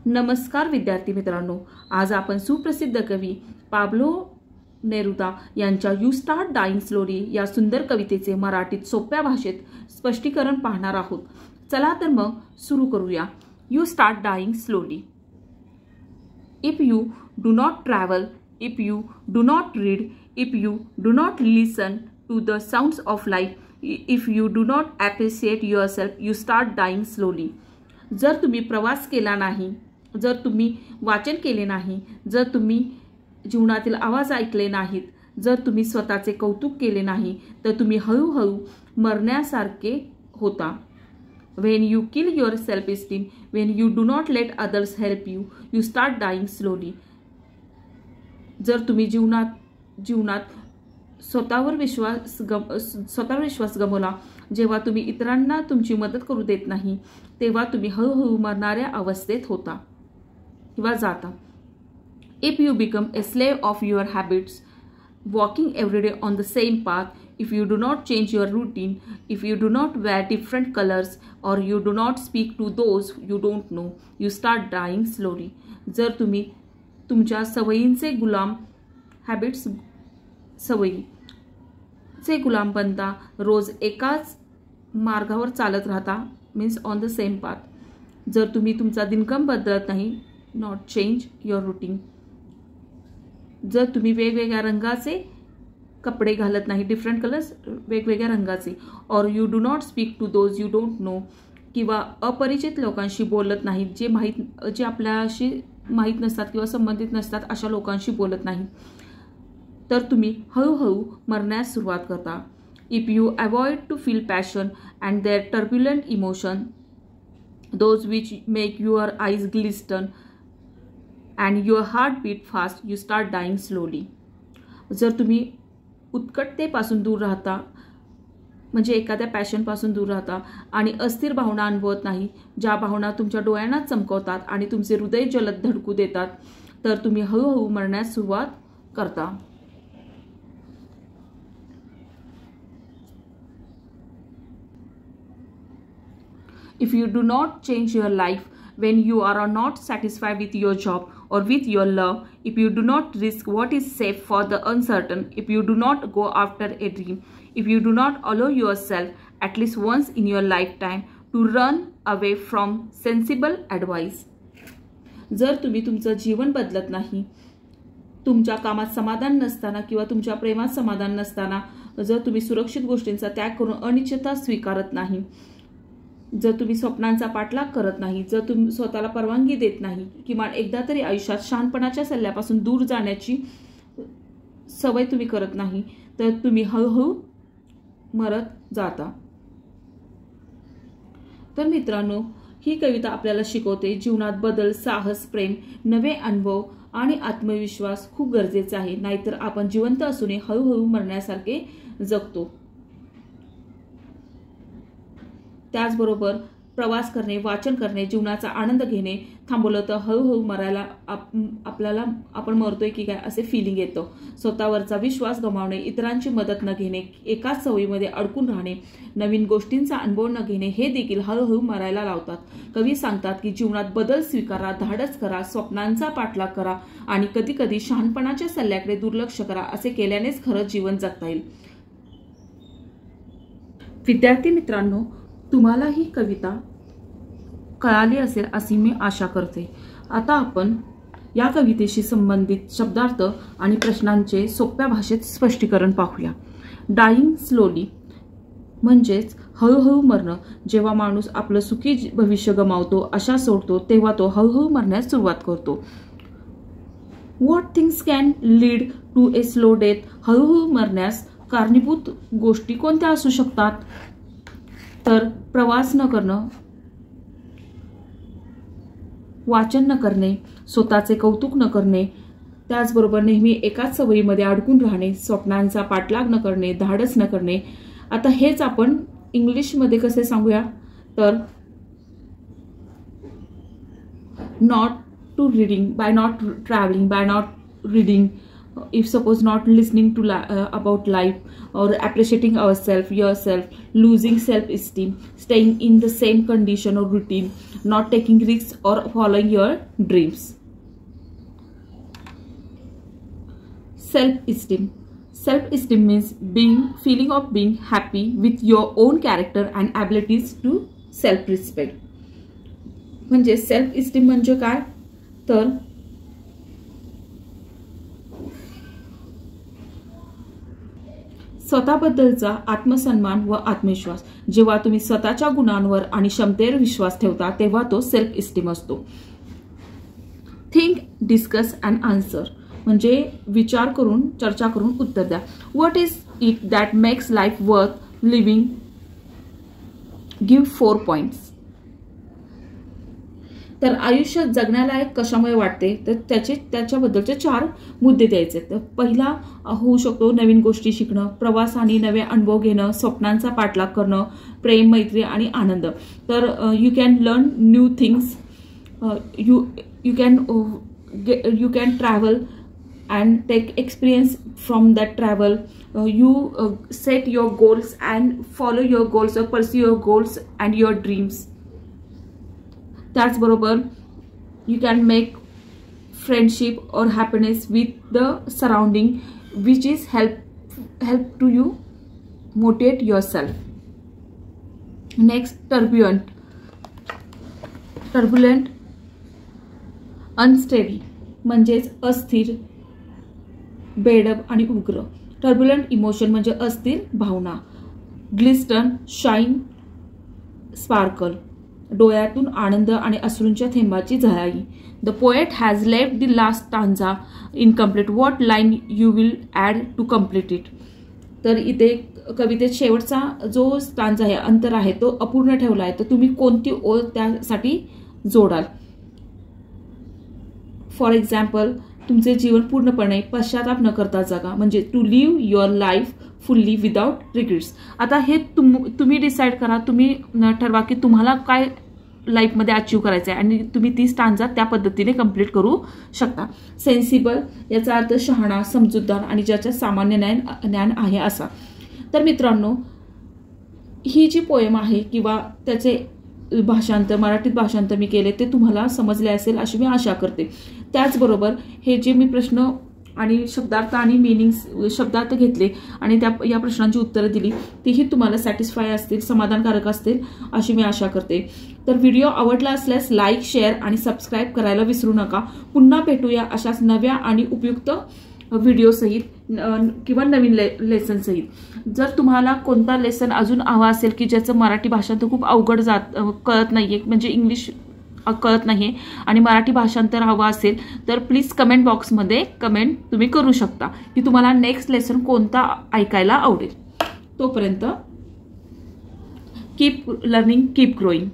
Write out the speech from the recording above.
नमस्कार विद्यार्थी मित्रांनो, आज आपण सुप्रसिद्ध कवी पाब्लो नेरुदा यांच्या यू स्टार्ट डाइंग स्लोली या सुंदर कवितेचे मराठीत सोप्या भाषेत स्पष्टीकरण पाहणार आहोत। चला तर मग सुरू करूया। You start dying slowly. If you do not travel, if you do not read, if you do not listen to the sounds of life, if you do not appreciate yourself, you start dying slowly. जर तुम्ही प्रवास केला नाही, जर तुम्ही वाचन केले नाही, जर तुम्ही जीवनातील आवाज ऐकले नाहीत, जर तुम्ही स्वतःचे कौतुक केले नाही, तर तुम्ही हळूहळू मरण्यासारखे होता। When you kill your self-esteem, when you do not let others help you, you start dying slowly. जर तुम्ही जीवनात स्वतःवर विश्वास गमावला, जेव्हा तुम्ही इतरांना तुमची मदत करू देत नाही, तेव्हा तुम्ही हळूहळू मरणाऱ्या अवस्थेत होता किंवा जाता। If you become a slave of your habits, walking every day on the same path, if you do not change your routine, if you do not wear different colors, or you do not speak to those you don't know, you start dying slowly. जर तुम्ही तुमच्या सवयींचे गुलाम, habits सवयीचे गुलाम बनता, रोज एकाच मार्गावर चालत राहता, means on the same path. जर तुम्ही तुमचा दिनक्रम बदलत नाही, नॉट चेंज युअर रुटीन, जर तुम्ही वेगवेगळ्या रंगाचे कपडे घालत नाही, डिफरंट कलर्स वेगवेगळ्या रंगाचे, or you do not speak to those you don't know, किंवा अपरिचित लोकांशी बोलत नाहीत, जे आपल्याशी माहीत नसतात किंवा संबंधित नसतात अशा लोकांशी बोलत नाही, तर तुम्ही हळूहळू मरण्यास सुरुवात करता। If you avoid to feel passion and their turbulent emotion, those which make your eyes glisten and your heart beat fast, you start dying slowly. जर तुम्ही उत्कटतेपासून दूर राहता, म्हणजे एखाद्या पॅशनपासून दूर राहता आणि अस्थिर भावना अनुभवत नाही, ज्या भावना तुमच्या डोळ्यांना चमकवतात आणि तुमचे हृदय जलद धडकू देतात, तर तुम्ही हळूहळू मरण्यास सुरुवात करता। If you do not change your life, when you are not satisfied with your job or with your love, if you do not risk what is safe for the uncertain, if you do not go after a dream, if you do not allow yourself at least once in your lifetime to run away from sensible advice. जर तुम्ही तुमचं जीवन बदलत नाही, तुमच्या कामात समाधान नसताना किंवा तुमच्या प्रेमात समाधान नसताना, जर तुम्ही सुरक्षित गोष्टींचा त्याग करून अनिश्चितता स्वीकारत नाही, जर तुम्ही स्वप्नांचा पाठलाग करत नाही, जर तुम्ही स्वतःला परवानगी देत नाही, किमान एकदा तरी आयुष्यात शहाणपणाच्या सल्ल्यापासून दूर जाण्याची सवय तुम्ही करत नाही, तर तुम्ही हळूहळू मरत जाता। तर मित्रांनो, ही कविता आपल्याला शिकवते जीवनात बदल, साहस, प्रेम, नवे अनुभव आणि आत्मविश्वास खूप गरजेचा आहे, नाहीतर आपण जिवंत असूनही हळूहळू मरण्यासारखे जगतो। त्याचबरोबर प्रवास करणे, वाचन करणे, जीवनाचा आनंद घेणे थांबवलं तर हळूहळू मरायला आपण मरतोय की काय असे फिलिंग येतं। स्वतःवरचा विश्वास गमावणे, इतरांची मदत न घेणे, एकाच सवयीमध्ये अडकून राहणे, नवीन गोष्टींचा अनुभव न घेणे, हे देखील हळूहळू मरायला लावतात। कवी सांगतात की जीवनात बदल स्वीकारा, धाडस करा, स्वप्नांचा पाठलाग करा आणि कधी कधी शहाणपणाच्या सल्ल्याकडे दुर्लक्ष करा। असे केल्यानेच खरंच जीवन जगता येईल। विद्यार्थी मित्रांनो, तुम्हाला ही कविता कळाली असेल अशी मी आशा करते। आता आपण या कवितेशी संबंधित शब्दार्थ आणि प्रश्नांचे सोप्या भाषेत स्पष्टीकरण पाहूया। डाइंग स्लोली म्हणजेच हळूहळू मरणं। जेव्हा माणूस आपलं सुखी भविष्य गमावतो, आशा सोडतो, तेव्हा तो हळूहळू मरण्यास सुरुवात करतो। What things can lead to a slow death, हळूहळू मरण्यास कारणीभूत गोष्टी कोणत्या असू शकतात? तर प्रवास न करणं, वाचन न करणे, स्वतःचे कौतुक न करणे, त्याचबरोबर नेहमी एकाच सवयीमध्ये अडकून राहणे, स्वप्नांचा पाठलाग न करणे, धाडस न करणे। आता हेच आपण इंग्लिशमध्ये कसे सांगूया, तर not to reading, by not travelling, by not reading, if suppose not listening to about life or appreciating ourselves, yourself, losing self-esteem, staying in the same condition or routine, not taking risks or following your dreams. Self-esteem means feeling of being happy with your own character and abilities to self-respect. म्हणजे self esteem म्हणजे काय तर स्वतःबद्दलचा आत्मसन्मान व आत्मविश्वास. जेव्हा तुम्ही स्वतःच्या गुणांवर आणि क्षमतेवर विश्वास ठेवता तेव्हा तो सेल्फ इस्टीम असतो. थिंक, डिस्कस अँड आन्सर म्हणजे विचार करून, चर्चा करून उत्तर द्या. What is it that makes life worth living? Give 4 points. तर आयुष्य जगण्यालायक कशामुळे वाटते तर त्याच्याबद्दलचे 4 मुद्दे द्यायचे. तर पहिला होऊ शकतो नवीन गोष्टी शिकणं, प्रवास आणि नवे अनुभव घेणं, स्वप्नांचा पाठलाग करणं, प्रेम, मैत्री आणि आनंद. तर you can learn new things, you can travel and take experience from that travel. You set your goals and follow your goals or pursue your goals and your dreams. त्याचबरोबर you can make friendship or happiness with the surrounding which is help to you motivate yourself. Next, turbulent, unsteady म्हणजेच अस्थिर, बेडब आणि उग्र. Turbulent emotion म्हणजे अस्थिर भावना. ग्लिस्टन, shine, sparkle डोळ्यातून आनंद आणि अश्रूंच्या थेंबाची झळाळी. The poet has left the last stanza incomplete. What line you will add to complete it. तर इथे कवितेत शेवटचा जो स्टांजा आहे, अंतर आहे, तो अपूर्ण ठेवला आहे. तर तुम्ही कोणती ओळ त्यासाठी जोडाल. फॉर एक्झाम्पल, तुमचे जीवन पूर्णपणे पश्चाताप न करता जगा म्हणजे to live your life fully without regrets. आता हे तुम्ही डिसाईड करा, तुम्ही ठरवा की तुम्हाला काय लाईफमध्ये अचीव करायचं आहे आणि तुम्ही ती स्टांजा त्या पद्धतीने कंप्लीट करू शकता. सेन्सिबल याचा अर्थ शहाणा, समजूतदार आणि ज्याच्या सामान्य ज्ञान आहे असा. तर मित्रांनो, ही जी पोएम आहे किंवा त्याचे भाषांतर, मराठीत भाषांतर मी केले ते तुम्हाला समजले असेल अशी मी आशा करते. त्याचबरोबर हे जे मी प्रश्न आणि शब्दार्थ आणि मिनिंग्स शब्दार्थ घेतले आणि या प्रश्नांची उत्तरं दिली तीही तुम्हाला सॅटिस्फाय असतील, समाधानकारक असतील अशी मी आशा करते. तर व्हिडिओ आवडला असल्यास लाईक, शेअर आणि सबस्क्राईब करायला विसरू नका. पुन्हा भेटूया अशाच नव्या आणि उपयुक्त व्हिडिओ सहित किंवा नवीन लेसन सहित. जर तुम्हाला कोणता लेसन अजून हवा असेल की ज्याचं मराठी भाषांतर खूप अवघड कळत नाहीये, म्हणजे इंग्लिश कळत नाहीये आणि मराठी भाषांतर हवा असेल तर प्लीज कमेंट बॉक्समध्ये कमेंट तुम्ही करू शकता की तुम्हाला नेक्स्ट लेसन कोणता ऐकायला आवडेल. तोपर्यंत कीप लर्निंग, कीप ग्रोईंग.